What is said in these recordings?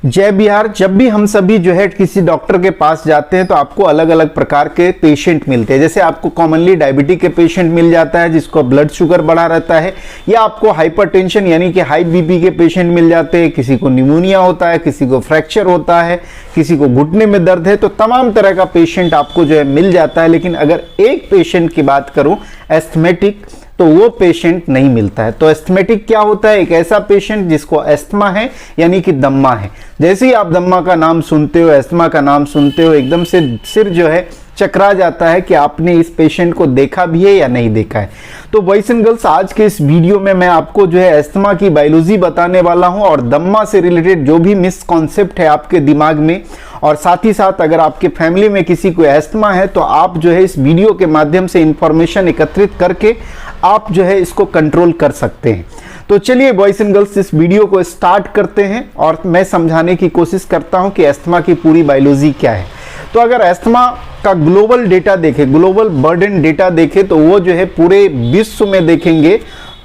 जय बिहार। जब भी हम सभी जो है किसी डॉक्टर के पास जाते हैं तो आपको अलग अलग प्रकार के पेशेंट मिलते हैं। जैसे आपको कॉमनली डायबिटिक के पेशेंट मिल जाता है जिसको ब्लड शुगर बढ़ा रहता है, या आपको हाइपरटेंशन यानी कि हाई बीपी के पेशेंट मिल जाते हैं, किसी को निमोनिया होता है, किसी को फ्रैक्चर होता है, किसी को घुटने में दर्द है। तो तमाम तरह का पेशेंट आपको जो है मिल जाता है। लेकिन अगर एक पेशेंट की बात करूं एस्थमेटिक, तो वो पेशेंट नहीं मिलता है। तो एस्थमेटिक क्या होता है? एक ऐसा पेशेंट जिसको एस्थमा है यानी कि दम्मा है। जैसे ही आप दम्मा का नाम सुनते हो, एस्थमा का नाम सुनते हो, एकदम से सिर जो है चकरा जाता है कि आपने इस पेशेंट को देखा भी है या नहीं देखा है। तो बॉयज एंड गर्ल्स, आज के इस वीडियो में मैं आपको जो है एस्थमा की बायोलॉजी बताने वाला हूं और दम्मा से रिलेटेड जो भी मिसकॉन्सेप्ट है आपके दिमाग में, और साथ ही साथ अगर आपके फैमिली में किसी को एस्थमा है तो आप जो है इस वीडियो के माध्यम से इंफॉर्मेशन एकत्रित करके आप जो है इसको कंट्रोल कर सकते हैं। तो चलिए बॉयज एंड गर्ल्स, इस वीडियो को स्टार्ट करते हैं और मैं समझाने की कोशिश करता हूं कि एस्थमा की पूरी बायोलॉजी क्या है। तो अगर एस्थमा का ग्लोबल डेटा देखें, ग्लोबल बर्डन डेटा देखें, तो वो जो है पूरे विश्व में देखेंगे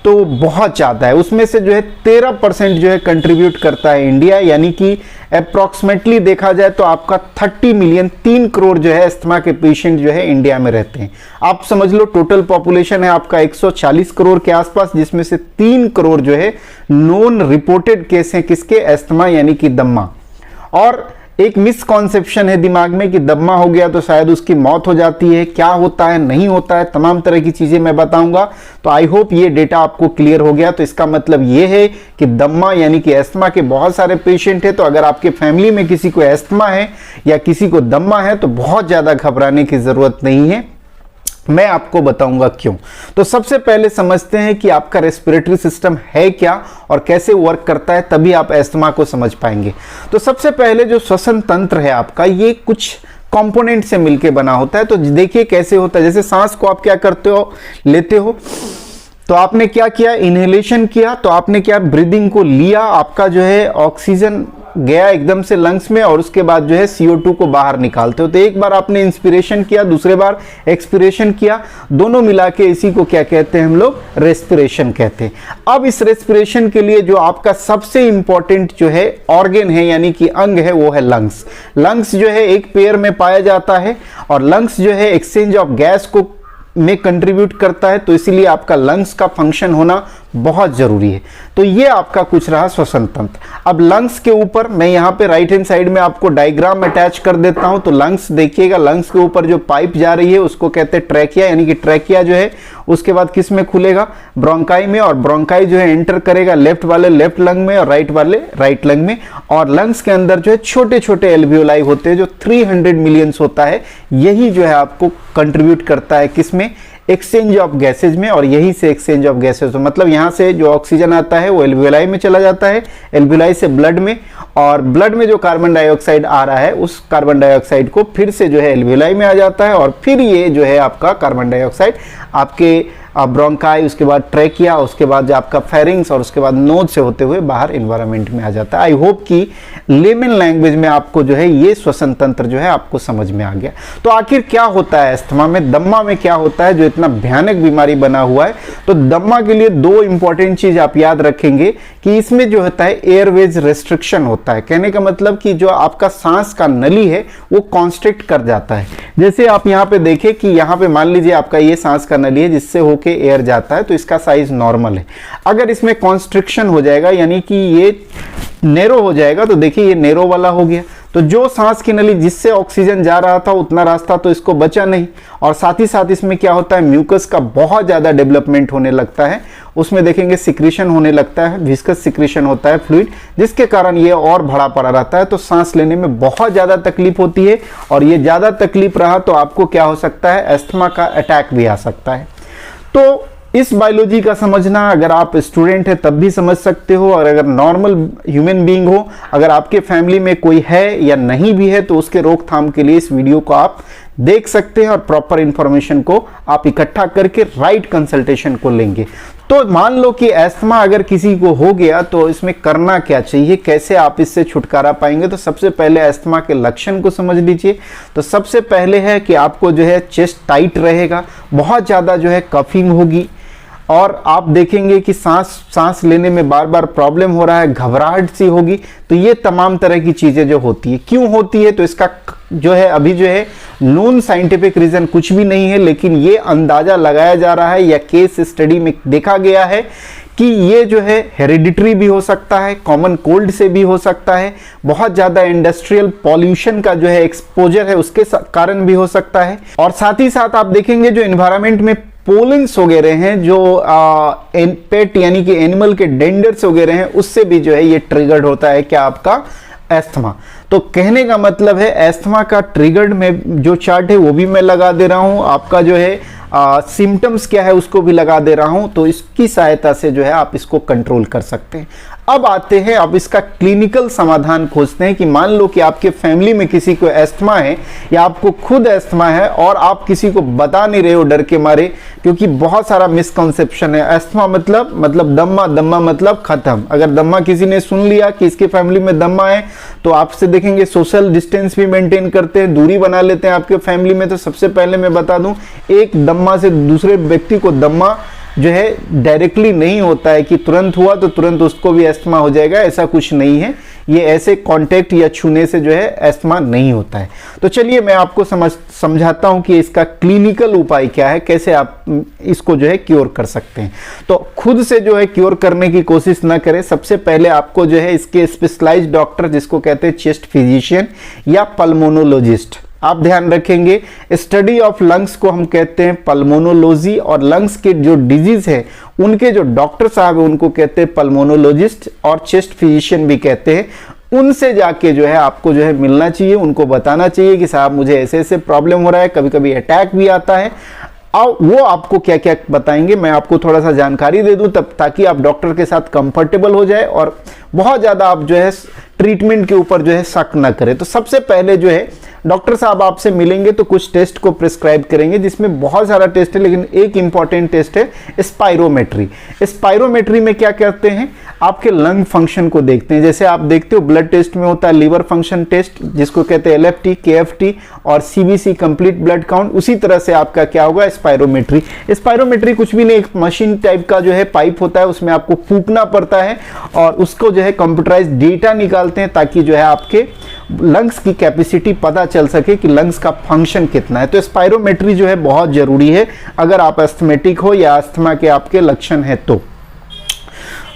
तो बहुत ज़्यादा है। उसमें से जो है 13% जो है कंट्रीब्यूट करता है इंडिया, यानी कि अप्रॉक्सीमेटली देखा जाए तो आपका 30 मिलियन 3 करोड़ जो है एस्थमा के पेशेंट जो है इंडिया में रहते हैं। आप समझ लो टोटल पॉपुलेशन है आपका 140 करोड़ के आसपास, जिसमें से 3 करोड़ जो है नॉन रिपोर्टेड केस हैं किसके? एस्थमा यानी कि दम्मा। और एक मिसकॉन्सेप्शन है दिमाग में कि दम्मा हो गया तो शायद उसकी मौत हो जाती है। क्या होता है, नहीं होता है, तमाम तरह की चीजें मैं बताऊंगा। तो आई होप ये डेटा आपको क्लियर हो गया। तो इसका मतलब ये है कि दम्मा यानी कि एस्थमा के बहुत सारे पेशेंट है। तो अगर आपके फैमिली में किसी को एस्थमा है या किसी को दम्मा है तो बहुत ज्यादा घबराने की जरूरत नहीं है, मैं आपको बताऊंगा क्यों। तो सबसे पहले समझते हैं कि आपका रेस्पिरेटरी सिस्टम है क्या और कैसे वर्क करता है, तभी आप एस्थमा को समझ पाएंगे। तो सबसे पहले जो श्वसन तंत्र है आपका, ये कुछ कंपोनेंट से मिलके बना होता है। तो देखिए कैसे होता है। जैसे सांस को आप क्या करते हो, लेते हो, तो आपने क्या किया, इनहेलेशन किया, तो आपने क्या, ब्रीदिंग को लिया, आपका जो है ऑक्सीजन गया एकदम से लंग्स में, और उसके बाद जो है CO2 को बाहर निकालते हो। तो एक बार आपने इंस्पिरेशन किया, दूसरे बार एक्सपिरेशन किया, दोनों मिला के इसी को क्या कहते हैं हम लोग? रेस्पिरेशन कहते हैं। अब इस रेस्पिरेशन के लिए जो आपका सबसे इंपॉर्टेंट जो है ऑर्गन है यानी कि अंग है, वो है लंग्स। लंग्स जो है एक पेयर में पाया जाता है और लंग्स जो है एक्सचेंज ऑफ गैस को में कंट्रीब्यूट करता है। तो इसीलिए आपका लंग्स का फंक्शन होना बहुत जरूरी है। तो ये आपका कुछ रहा श्वसन तंत्र। अब लंग्स के ऊपर मैं यहाँ पे राइट हैंड साइड में आपको डायग्राम अटैच कर देता हूँ। तो लंग्स देखिएगा, लंग्स के ऊपर जो पाइप जा रही है उसको कहते हैं ट्रैकिया, यानी कि ट्रैकिया जो है उसके बाद किस में खुलेगा? ब्रोंकाई में, और ब्रोंकाई जो है एंटर करेगा लेफ्ट वाले लेफ्ट लंग में और राइट वाले राइट लंग में। और लंग्स के अंदर जो है छोटे छोटे एल्वियोलाई होते हैं जो 300 मिलियंस होता है। यही जो है आपको कंट्रीब्यूट करता है किसमें? एक्सचेंज ऑफ गैसेज में। और यही से एक्सचेंज ऑफ गैसेज, तो मतलब यहाँ से जो ऑक्सीजन आता है वो एल्वियोलाई में चला जाता है, एल्वियोलाई से ब्लड में, और ब्लड में जो कार्बन डाइऑक्साइड आ रहा है उस कार्बन डाइऑक्साइड को फिर से जो है एल्वियोलाई में आ जाता है, और फिर ये जो है आपका कार्बन डाइऑक्साइड आपके ब्रोंकाई, उसके बाद ट्रैकिया, उसके बाद जो आपका फेरिंग्स, और उसके बाद नोज से होते हुए बाहर एनवायरनमेंट में आ जाता है। आई होप कि लेमन लैंग्वेज में आपको जो है ये श्वसन तंत्र जो है आपको समझ में आ गया। तो आखिर क्या होता है एस्थमा में, दम्मा में क्या होता है जो इतना भयानक बीमारी बना हुआ है? तो दम्मा के लिए दो इंपॉर्टेंट चीज आप याद रखेंगे कि इसमें जो होता है एयरवेज रेस्ट्रिक्शन होता है। कहने का मतलब कि जो आपका सांस का नली है वो कॉन्स्ट्रिक्ट कर जाता है। जैसे आप यहाँ पे देखें कि यहाँ पे मान लीजिए आपका ये सांस का नली है जिससे होके एयर जाता है, तो इसका साइज नॉर्मल है। अगर इसमें कॉन्स्ट्रिक्शन हो जाएगा यानी कि ये नैरो हो जाएगा, तो देखिए ये नैरो वाला हो गया। तो जो सांस की नली जिससे ऑक्सीजन जा रहा था उतना रास्ता तो इसको बचा नहीं, और साथ ही साथ इसमें क्या होता है, म्यूकस का बहुत ज्यादा डेवलपमेंट होने लगता है। उसमें देखेंगे सिक्रीशन होने लगता है, विस्कस सिक्रीशन होता है फ्लूइड, जिसके कारण ये और बड़ा पड़ा रहता है। तो सांस लेने में बहुत ज्यादा तकलीफ होती है, और ये ज्यादा तकलीफ रहा तो आपको क्या हो सकता है? एस्थमा का अटैक भी आ सकता है। तो इस बायोलॉजी का समझना अगर आप स्टूडेंट है तब भी समझ सकते हो, और अगर नॉर्मल ह्यूमन बीइंग हो, अगर आपके फैमिली में कोई है या नहीं भी है, तो उसके रोकथाम के लिए इस वीडियो को आप देख सकते हैं और प्रॉपर इंफॉर्मेशन को आप इकट्ठा करके राइट कंसल्टेशन को लेंगे। तो मान लो कि एस्थमा अगर किसी को हो गया तो इसमें करना क्या चाहिए, कैसे आप इससे छुटकारा पाएंगे? तो सबसे पहले एस्थमा के लक्षण को समझ लीजिए। तो सबसे पहले है कि आपको जो है चेस्ट टाइट रहेगा, बहुत ज़्यादा जो है कफिंग होगी, और आप देखेंगे कि सांस लेने में बार बार प्रॉब्लम हो रहा है, घबराहट सी होगी, तो ये तमाम तरह की चीजें जो होती है, क्यों होती है, तो इसका जो है अभी जो है नॉन साइंटिफिक रीजन कुछ भी नहीं है, लेकिन ये अंदाजा लगाया जा रहा है या केस स्टडी में देखा गया है कि ये जो है हेरिडिटरी भी हो सकता है, कॉमन कोल्ड से भी हो सकता है, बहुत ज़्यादा इंडस्ट्रियल पॉल्यूशन का जो है एक्सपोजर है उसके कारण भी हो सकता है, और साथ ही साथ आप देखेंगे जो एनवायरमेंट में पोलेंस वगैरह हैं, जो पेट यानी कि एनिमल के डेंडर्स वगैरह हैं, उससे भी जो है ये ट्रिगर्ड होता है क्या आपका एस्थमा। तो कहने का मतलब है एस्थमा का ट्रिगर्ड में जो चार्ट है वो भी मैं लगा दे रहा हूं, आपका जो है सिम्टम्स क्या है उसको भी लगा दे रहा हूं, तो इसकी सहायता से जो है आप इसको कंट्रोल कर सकते हैं। अब आते हैं, अब इसका क्लिनिकल समाधान खोजते हैं कि मान लो कि आपके फैमिली में किसी को एस्थमा है या आपको खुद एस्थमा है और आप किसी को बता नहीं रहे हो डर के मारे, क्योंकि बहुत सारा मिसकंसेप्शन है। एस्थमा मतलब दम्मा, दम्मा मतलब खत्म। अगर दम्मा किसी ने सुन लिया कि इसके फैमिली में दम्मा है, तो आपसे देखेंगे सोशल डिस्टेंस भी मेंटेन करते हैं, दूरी बना लेते हैं आपके फैमिली में। तो सबसे पहले मैं बता दूं, एक दम्मा से दूसरे व्यक्ति को दम्मा जो है डायरेक्टली नहीं होता है कि तुरंत हुआ तो तुरंत उसको भी एस्थमा हो जाएगा, ऐसा कुछ नहीं है। ये ऐसे कांटेक्ट या छूने से जो है एस्थमा नहीं होता है। तो चलिए मैं आपको समझाता हूं कि इसका क्लिनिकल उपाय क्या है, कैसे आप इसको जो है क्योर कर सकते हैं। तो खुद से जो है क्योर करने की कोशिश ना करें। सबसे पहले आपको जो है इसके स्पेशलाइज्ड डॉक्टर, जिसको कहते हैं चेस्ट फिजिशियन या पल्मोनोलॉजिस्ट, आप ध्यान रखेंगे, स्टडी ऑफ लंग्स को हम कहते हैं पल्मोनोलॉजी, और लंग्स के जो डिजीज है उनके जो डॉक्टर साहब है उनको कहते हैं पल्मोनोलॉजिस्ट और चेस्ट फिजिशियन भी कहते हैं। उनसे जाके जो है आपको जो है मिलना चाहिए, उनको बताना चाहिए कि साहब मुझे ऐसे ऐसे प्रॉब्लम हो रहा है, कभी कभी अटैक भी आता है। और वो आपको क्या क्या बताएंगे, मैं आपको थोड़ा सा जानकारी दे दूं तब, ताकि आप डॉक्टर के साथ कंफर्टेबल हो जाए और बहुत ज़्यादा आप जो है ट्रीटमेंट के ऊपर जो है शक ना करें। तो सबसे पहले जो है डॉक्टर साहब आपसे मिलेंगे तो कुछ टेस्ट को प्रिस्क्राइब करेंगे, जिसमें बहुत सारा टेस्ट है, लेकिन एक इंपॉर्टेंट टेस्ट है स्पाइरोमेट्री। स्पाइरोमेट्री में क्या करते हैं, आपके लंग फंक्शन को देखते हैं। जैसे आप देखते हो ब्लड टेस्ट में होता है लिवर फंक्शन टेस्ट, जिसको कहते हैं LFT, KFT और CBC कंप्लीट ब्लड काउंट, उसी तरह से आपका क्या होगा स्पाइरोमेट्री। स्पाइरोमेट्री कुछ भी नहीं, एक मशीन टाइप का जो है पाइप होता है, उसमें आपको फूंकना पड़ता है और उसको जो है कंप्यूटराइज्ड डेटा निकालते हैं, ताकि जो है आपके लंग्स की कैपेसिटी पता चल सके कि लंग्स का फंक्शन कितना है। तो स्पाइरोमेट्री जो है बहुत जरूरी है अगर आप एस्थमेटिक हो या अस्थमा के आपके लक्षण है तो।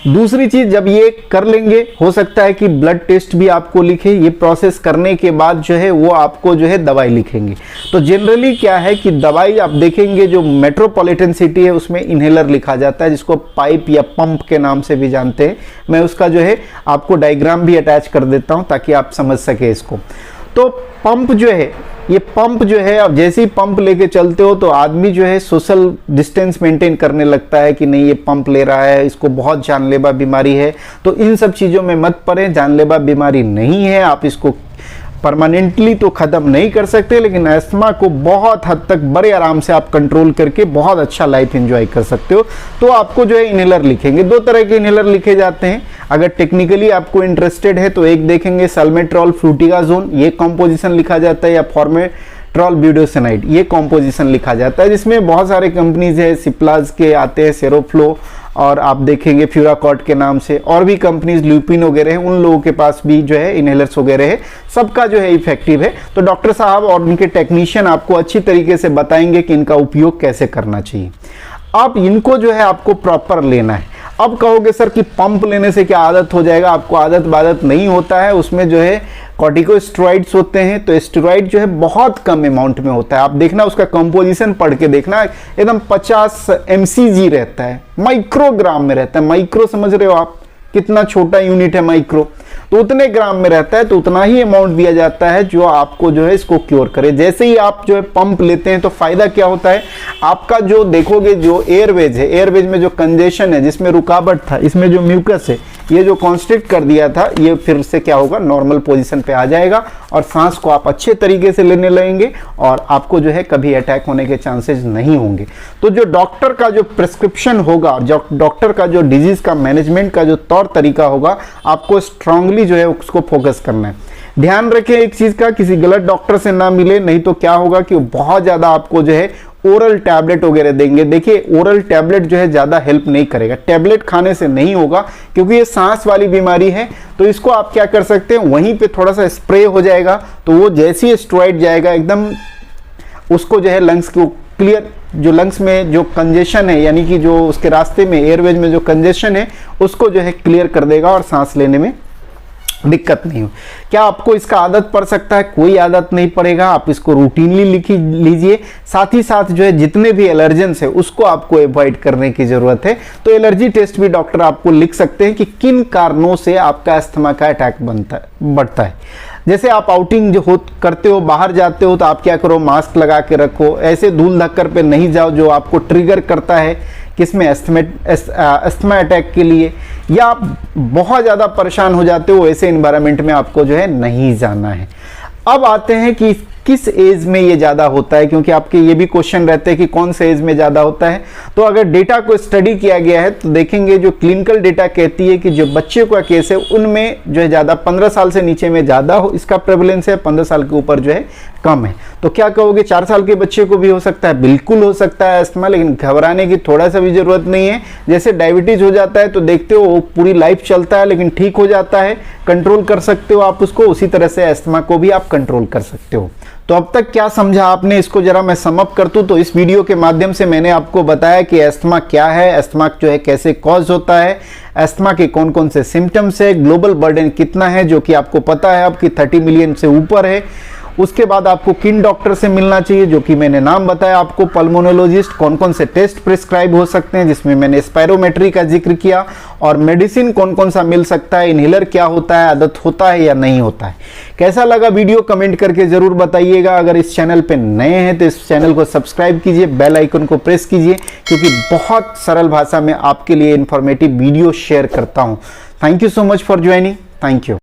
दूसरी चीज, जब ये कर लेंगे, हो सकता है कि ब्लड टेस्ट भी आपको लिखे। ये प्रोसेस करने के बाद जो है वो आपको जो है दवाई लिखेंगे। तो जनरली क्या है कि दवाई आप देखेंगे जो मेट्रोपॉलिटन सिटी है उसमें इनहेलर लिखा जाता है, जिसको पाइप या पंप के नाम से भी जानते हैं। मैं उसका जो है आपको डायग्राम भी अटैच कर देता हूं ताकि आप समझ सके इसको। तो पंप जो है, ये पंप जो है, अब जैसे ही पंप लेके चलते हो तो आदमी जो है सोशल डिस्टेंस मेंटेन करने लगता है कि नहीं ये पंप ले रहा है, इसको बहुत जानलेवा बीमारी है। तो इन सब चीज़ों में मत पड़े, जानलेवा बीमारी नहीं है, आप इसको परमानेंटली तो ख़त्म नहीं कर सकते, लेकिन एस्थमा को बहुत हद तक बड़े आराम से आप कंट्रोल करके बहुत अच्छा लाइफ एंजॉय कर सकते हो। तो आपको जो है इनहेलर लिखेंगे, दो तरह के इनहेलर लिखे जाते हैं। अगर टेक्निकली आपको इंटरेस्टेड है तो एक देखेंगे सल्मेट्रॉल फ्लूटिकाजोन, ये कॉम्पोजिशन लिखा जाता है, या फॉर्मेट्रॉल ब्यूडोसेनाइड, ये कॉम्पोजिशन लिखा जाता है, जिसमें बहुत सारे कंपनीज है, सिप्लाज के आते हैं, सेरोफ्लो, और आप देखेंगे फ्यूराकॉट के नाम से, और भी कंपनीज ल्यूपिन वगैरह हैं, उन लोगों के पास भी जो है इनहेलर्स वगैरह है। सबका जो है इफेक्टिव है। तो डॉक्टर साहब और उनके टेक्नीशियन आपको अच्छी तरीके से बताएंगे कि इनका उपयोग कैसे करना चाहिए। अब इनको जो है आपको प्रॉपर लेना है। अब कहोगे सर कि पंप लेने से क्या आदत हो जाएगा, आपको आदत नहीं होता है, उसमें जो है कॉर्टिकोस्टेरॉइड्स होते हैं। तो स्टेरॉइड जो है बहुत कम अमाउंट में होता है, आप देखना उसका कंपोजिशन पढ़ के देखना, एकदम 50 mcg रहता है, माइक्रोग्राम में रहता है। माइक्रो समझ रहे हो आप, कितना छोटा यूनिट है माइक्रो, तो उतने ग्राम में रहता है। तो उतना ही अमाउंट दिया जाता है जो आपको जो है इसको क्योर करे। जैसे ही आप जो है पंप लेते हैं तो फायदा क्या होता है, आपका जो देखोगे जो एयरवेज है, एयरवेज में जो कंजेशन है, जिसमें रुकावट था, इसमें जो म्यूकस है, ये जो कॉन्स्ट्रिक्ट कर दिया था, ये फिर से क्या होगा, नॉर्मल पोजीशन पे आ जाएगा और सांस को आप अच्छे तरीके से लेने लगेंगे और आपको जो है कभी अटैक होने के चांसेस नहीं होंगे। तो जो डॉक्टर का जो प्रिस्क्रिप्शन होगा, जो डॉक्टर का जो डिजीज का मैनेजमेंट का जो तौर तरीका होगा, आपको स्ट्रांगली जो है उसको फोकस करना है। ध्यान रखें एक चीज का, किसी गलत डॉक्टर से ना मिले, नहीं तो क्या होगा कि बहुत ज्यादा आपको जो है ओरल टैबलेट वगैरह देंगे। देखिए ओरल टैबलेट जो है ज़्यादा हेल्प नहीं करेगा, टैबलेट खाने से नहीं होगा, क्योंकि ये सांस वाली बीमारी है। तो इसको आप क्या कर सकते हैं, वहीं पे थोड़ा सा स्प्रे हो जाएगा, तो वो जैसे ही स्टेरॉइड जाएगा एकदम उसको जो है लंग्स को क्लियर, जो लंग्स में जो कंजेशन है, यानी कि जो उसके रास्ते में एयरवेज में जो कंजेशन है उसको जो है क्लियर कर देगा और सांस लेने में दिक्कत नहीं हो। क्या आपको इसका आदत पड़ सकता है? कोई आदत नहीं पड़ेगा, आप इसको रूटीनली लिख लीजिए। साथ ही साथ जो है जितने भी एलर्जेंस है उसको आपको अवॉइड करने की जरूरत है। तो एलर्जी टेस्ट भी डॉक्टर आपको लिख सकते हैं कि किन कारणों से आपका अस्थमा का अटैक बढ़ता है। जैसे आप आउटिंग जो करते हो, बाहर जाते हो, तो आप क्या करो, मास्क लगा के रखो, ऐसे धूल धक्कर पे नहीं जाओ जो आपको ट्रिगर करता है किसमें, अस्थमा अटैक के लिए। या आप बहुत ज़्यादा परेशान हो जाते हो, ऐसे इन्वायरमेंट में आपको जो है नहीं जाना है। अब आते हैं कि किस एज में ये ज़्यादा होता है, क्योंकि आपके ये भी क्वेश्चन रहते हैं कि कौन से एज में ज़्यादा होता है। तो अगर डेटा को स्टडी किया गया है तो देखेंगे जो क्लिनिकल डेटा कहती है कि जो बच्चे का केस है उनमें जो है ज़्यादा 15 साल से नीचे में ज़्यादा हो इसका प्रेवलेंस है, 15 साल के ऊपर जो है कम है। तो क्या कहोगे, 4 साल के बच्चे को भी हो सकता है? बिल्कुल हो सकता है अस्थमा, लेकिन घबराने की थोड़ा सा भी ज़रूरत नहीं है। जैसे डायबिटीज़ हो जाता है तो देखते हो वो पूरी लाइफ चलता है लेकिन ठीक हो जाता है, कंट्रोल कर सकते हो आप उसको, उसी तरह से अस्थमा को भी आप कंट्रोल कर सकते हो। तो अब तक क्या समझा आपने, इसको जरा मैं समअप कर दूं तो इस वीडियो के माध्यम से मैंने आपको बताया कि अस्थमा क्या है, अस्थमा जो है कैसे कॉज होता है, अस्थमा के कौन कौन से सिम्टम्स है, ग्लोबल बर्डन कितना है जो कि आपको पता है अब कि 30 मिलियन से ऊपर है। उसके बाद आपको किन डॉक्टर से मिलना चाहिए, जो कि मैंने नाम बताया आपको, पल्मोनोलॉजिस्ट, कौन कौन से टेस्ट प्रिस्क्राइब हो सकते हैं जिसमें मैंने स्पायरोमेट्री का जिक्र किया, और मेडिसिन कौन कौन सा मिल सकता है, इनहेलर क्या होता है, आदत होता है या नहीं होता है। कैसा लगा वीडियो कमेंट करके जरूर बताइएगा। अगर इस चैनल पे नए हैं तो इस चैनल को सब्सक्राइब कीजिए, बेल आइकन को प्रेस कीजिए, क्योंकि बहुत सरल भाषा में आपके लिए इंफॉर्मेटिव वीडियो शेयर करता हूँ। Thank you so much for joining, thank you.